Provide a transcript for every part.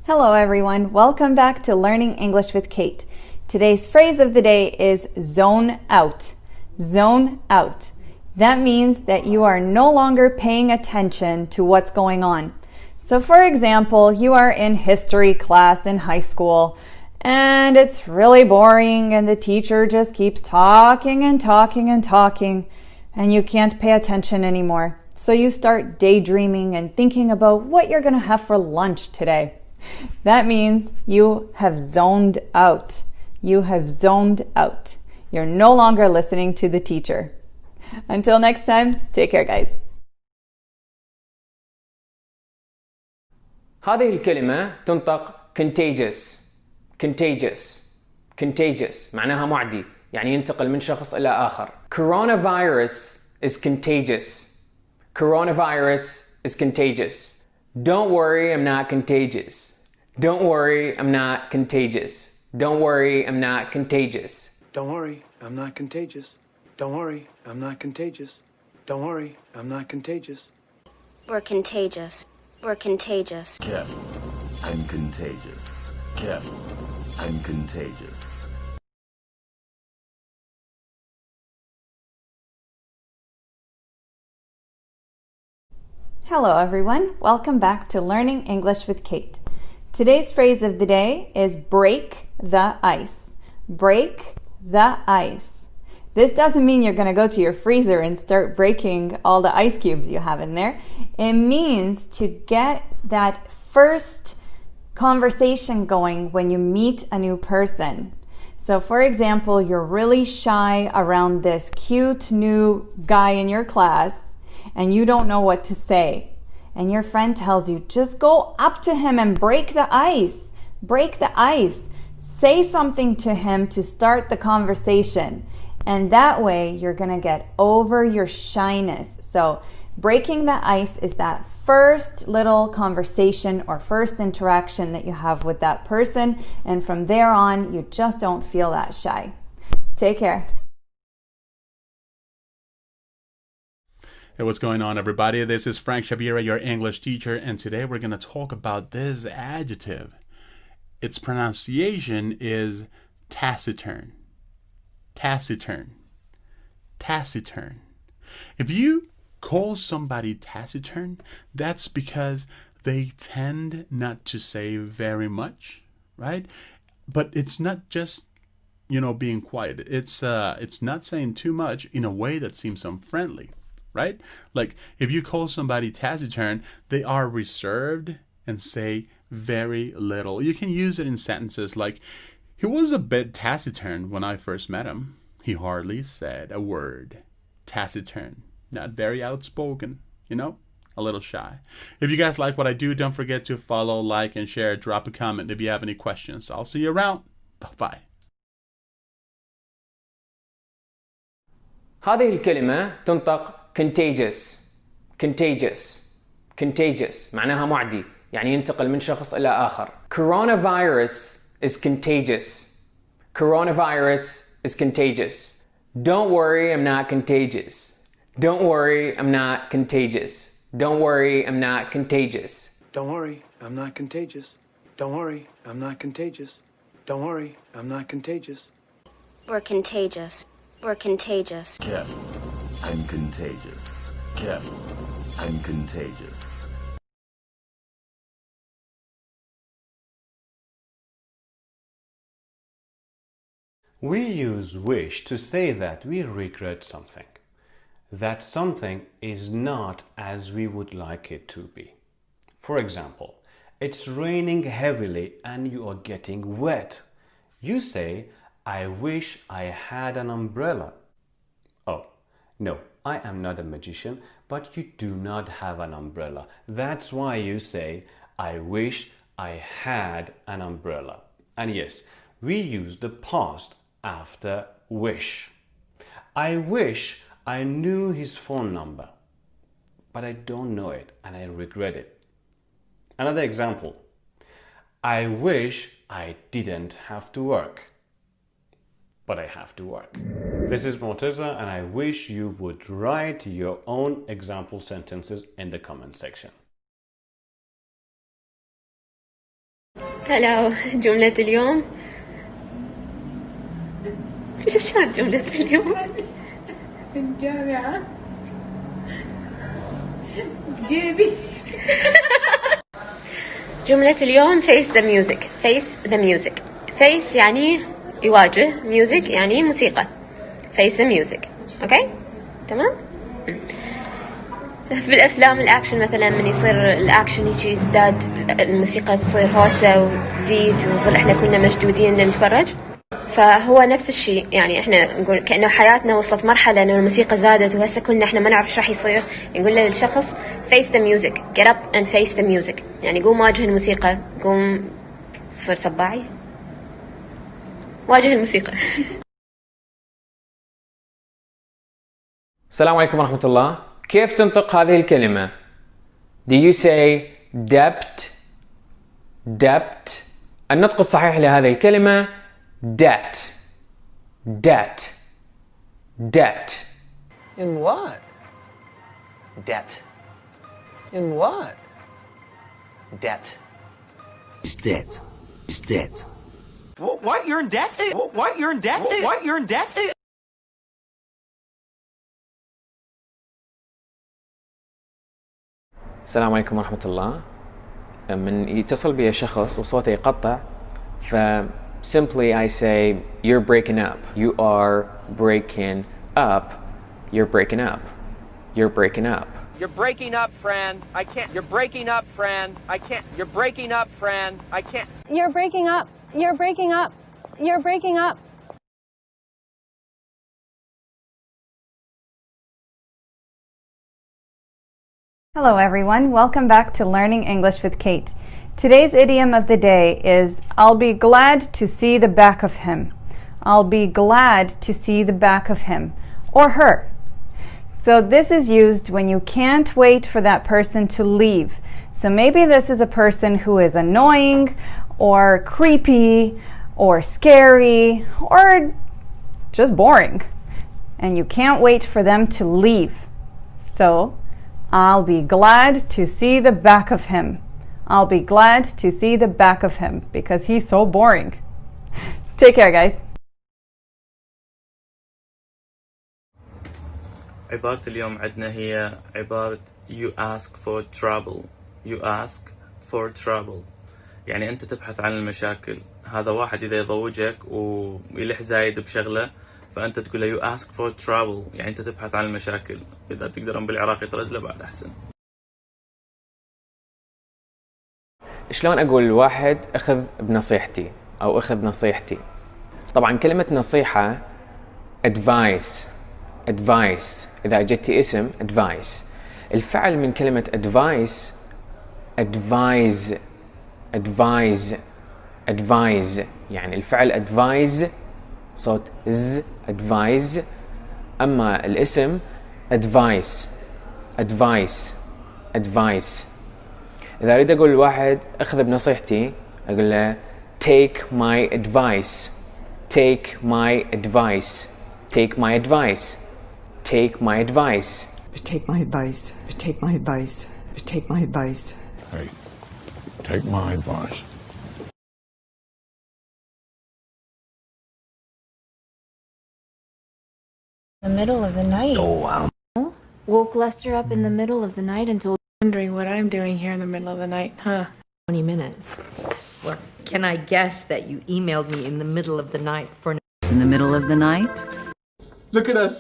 Hello everyone, welcome back to Learning English with Kate. Today's phrase of the day is zone out. Zone out. That means that you are no longer paying attention to what's going on. So for example, you are in history class in high school and it's really boring and the teacher just keeps talking and talking and talking and you can't pay attention anymore. So you start daydreaming and thinking about what you're going to have for lunch today. That means you have zoned out. You have zoned out. You're no longer listening to the teacher. Until next time, take care guys. هذه الكلمة تنطق contagious. contagious. contagious معناها معدي، يعني ينتقل من شخص إلى آخر. Coronavirus is contagious. Coronavirus is contagious. Don't worry, I'm not contagious. Don't worry, I'm not contagious. Don't worry, I'm not contagious. Don't worry, I'm not contagious. Don't worry, I'm not contagious. Don't worry, I'm not contagious. We're contagious. We're contagious. Careful, I'm contagious. Careful, I'm contagious. Hello everyone, welcome back to Learning English with Kate. Today's phrase of the day is break the ice. Break the ice. This doesn't mean you're going to go to your freezer and start breaking all the ice cubes you have in there. It means to get that first conversation going when you meet a new person. So for example, you're really shy around this cute new guy in your class and you don't know what to say. And your friend tells you, just go up to him and break the ice. Break the ice. Say something to him to start the conversation. And that way you're going to get over your shyness. So breaking the ice is that first little conversation or first interaction that you have with that person. And from there on, you just don't feel that shy. Take care. Hey, what's going on, everybody? This is Frank Shabira, your English teacher, and today we're going to talk about this adjective. Its pronunciation is taciturn. Taciturn. Taciturn. If you call somebody taciturn, that's because they tend not to say very much, right? But it's not just, being quiet. It's not saying too much in a way that seems unfriendly. Right? Like if you call somebody taciturn, they are reserved and say very little. You can use it in sentences like, he was a bit taciturn when I first met him. He hardly said a word. Taciturn. Not very outspoken, a little shy. If you guys like what I do, don't forget to follow, like, and share. Drop a comment if you have any questions. I'll see you around. Bye-bye. هذه الكلمة تنطق contagious. contagious. contagious معناها معدي، يعني ينتقل من شخص إلى آخر. Coronavirus is contagious. Coronavirus is contagious. Don't worry, I'm not contagious. Don't worry, I'm not contagious. Don't worry, I'm not contagious. Don't worry, I'm not contagious. Don't worry, I'm not contagious. Don't worry, I'm not contagious. We're contagious. We're contagious. Careful, I'm contagious. Careful, I'm contagious. We use wish to say that we regret something, that something is not as we would like it to be. For example, it's raining heavily and you are getting wet. You say, I wish I had an umbrella. Oh, no, I am not a magician, but you do not have an umbrella. That's why you say, I wish I had an umbrella. And yes, we use the past after wish. I wish I knew his phone number, but I don't know it and I regret it. Another example, I wish I didn't have to work, but I have to work. This is Morteza and I wish you would write your own example sentences in the comment section. هلا جملة اليوم شلون جملة اليوم؟ الجامعة جيبي. جملة اليوم face the music. face the music. face يعني يواجه، music يعني موسيقى. face the music. اوكي؟ تمام؟ في الافلام الاكشن مثلا من يصير الاكشن يجي يزداد، الموسيقى تصير هوسه وتزيد ونظل احنا كلنا مشدودين نتفرج. فهو نفس الشيء، يعني احنا نقول كأنه حياتنا وصلت مرحلة انه الموسيقى زادت وهسه كنا احنا ما نعرف ايش راح يصير. نقول للشخص face the music, get up and face the music. يعني قوم واجه الموسيقى، قوم صير سباعي، واجه الموسيقى. السلام عليكم ورحمة الله. كيف تنطق هذه الكلمة؟ Do you say debt? debt. النطق الصحيح لهذه الكلمة debt. debt. debt. In what? Debt. In what? Debt. He's dead. He's dead. What? You're in debt? What? You're in debt? What? You're in debt? السلام عليكم ورحمة الله. من يتصل بي شخص وصوته يقطع، ف simply I say you're breaking up. You are breaking up. You're breaking up. You're breaking up. You're breaking up, Fran. I can't. You're breaking up, Fran. I can't. You're breaking up, Fran. I can't. You're breaking up. You're breaking up. You're breaking up. Hello everyone, welcome back to Learning English with Kate. Today's idiom of the day is I'll be glad to see the back of him. I'll be glad to see the back of him or her. So this is used when you can't wait for that person to leave. So maybe this is a person who is annoying or creepy or scary or just boring, and you can't wait for them to leave. So I'll be glad to see the back of him. I'll be glad to see the back of him because he's so boring. Take care, guys. عبارة اليوم عندنا هي عبارة you ask for trouble. You ask for trouble. يعني أنت تبحث عن المشاكل. هذا واحد إذا يضوجك ويلح زايد بشغلة فأنت تقول له you ask for trouble، يعني أنت تبحث عن المشاكل. إذا تقدرون بالعراقي ترزله بعد أحسن. شلون أقول لواحد أخذ بنصيحتي أو أخذ نصيحتي؟ طبعا كلمة نصيحة advice. advice إذا أجتي اسم advice. الفعل من كلمة advice advise. advise. advise يعني الفعل advise صوت z advise. أما الاسم advice. advice. advice. إذا أريد أقول لواحد أخذ بنصيحتي أقول له take my advice. take my advice. take my advice. take my advice. Take my advice. Take my advice. Take my advice. Hey, take my advice. The middle of the night. Oh, Woke Lester up in the middle of the night and told. Wondering what I'm doing here in the middle of the night, huh? 20 minutes. Well, can I guess that you emailed me in the middle of the night for... In the middle of the night? Look at us,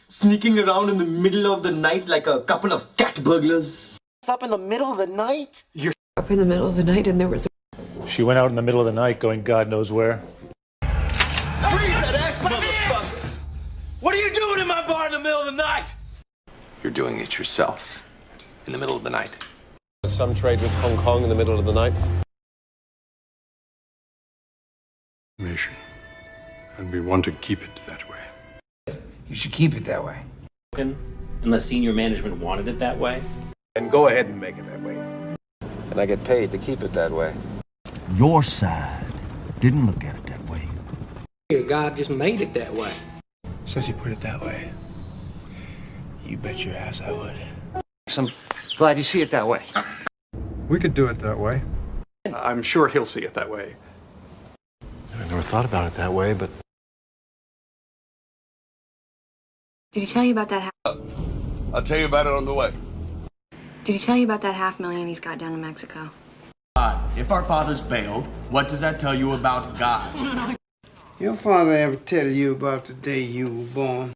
sneaking around in the middle of the night like a couple of cat burglars. Up in the middle of the night? You're Up in the middle of the night and there was a... she went out in the middle of the night going God knows where. Freeze that ass, motherfucker! What are you doing in my bar in the middle of the night? You're doing it yourself. In the middle of the night. Some trade with Hong Kong in the middle of the night. Mission. And we want to keep it that way. You should keep it that way. Unless senior management wanted it that way. And go ahead and make it that way. And I get paid to keep it that way. Your side didn't look at it that way. God just made it that way. Since you put it that way, you bet your ass I would. I'm glad you see it that way. We could do it that way. I'm sure he'll see it that way. I never thought about it that way, but Did he tell you about that? I'll tell you about it on the way. Did he tell you about that $500,000 he's got down in Mexico? If our fathers bailed, what does that tell you about God? Your father ever tell you about the day you were born?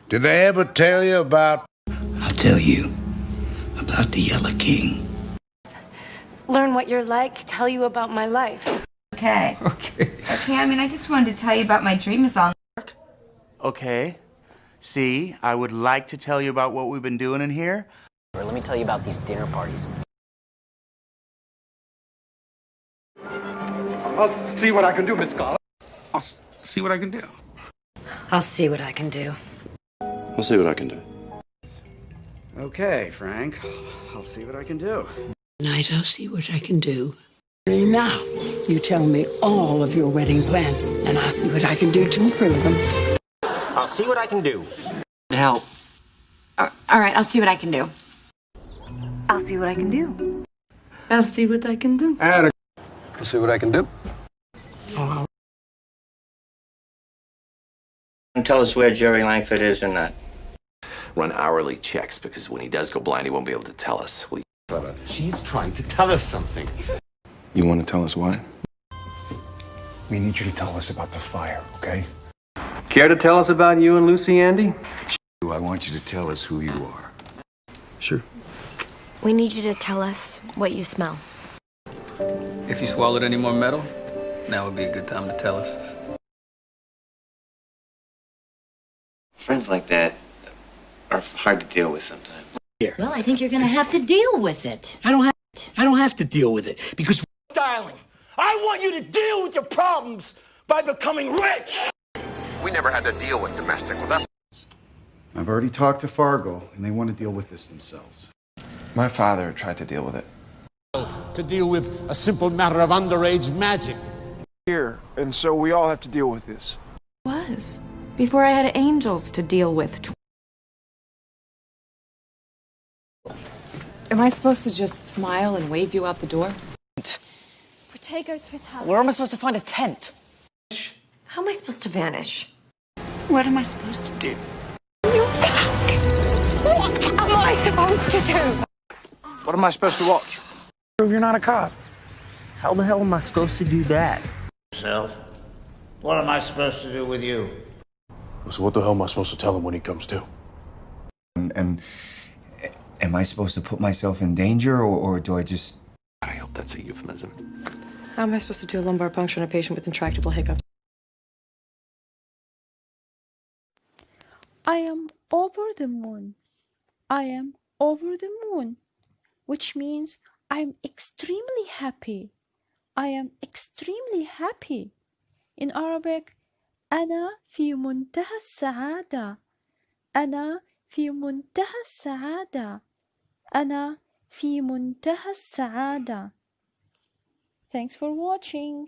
Did they ever tell you about... I'll tell you about the Yellow King. Learn what you're like, tell you about my life. Okay. Okay, I mean, I just wanted to tell you about my dream song. Okay. See, I would like to tell you about what we've been doing in here. Let me tell you about these dinner parties. I'll see what I can do, Miss Scarlett. I'll see what I can do. I'll see what I can do. I'll see what I can do. Okay, Frank. I'll see what I can do. Tonight, I'll see what I can do. Now, you tell me all of your wedding plans, and I'll see what I can do to improve them. I'll see what I can do. Help. All right, I'll see what I can do. I'll see what I can do. I'll see what I can do. I'll see what I can do. Tell us where Jerry Langford is or not. Run hourly checks because when he does go blind, he won't be able to tell us. She's trying to tell us something. You want to tell us why? We need you to tell us about the fire, okay? Care to tell us about you and Lucy, Andy? I want you to tell us who you are. Sure. We need you to tell us what you smell. If you swallowed any more metal, now would be a good time to tell us. Friends like that are hard to deal with sometimes. Well, I think you're gonna have to deal with it. I don't have to deal with it because, darling, I want you to deal with your problems by becoming rich. We never had to deal with domestic with us. I've already talked to Fargo, and they want to deal with this themselves. My father tried to deal with it. To deal with a simple matter of underage magic. Here, and so we all have to deal with this. Was. Before I had angels to deal with. Am I supposed to just smile and wave you out the door? Protego Total. Where am I supposed to find a tent? How am I supposed to vanish? What am I supposed to do? What am I supposed to do? What am I supposed to watch? Prove you're not a cop. How the hell am I supposed to do that? Self, what am I supposed to do with you? So what the hell am I supposed to tell him when he comes to? And am I supposed to put myself in danger, or do I just... I hope that's a euphemism. How am I supposed to do a lumbar puncture on a patient with intractable hiccups? I am over the moon. I am over the moon, which means I am extremely happy. I am extremely happy. In Arabic, أنا في منتهى السعادة. أنا في منتهى السعادة. أنا في منتهى السعادة. Thanks for watching.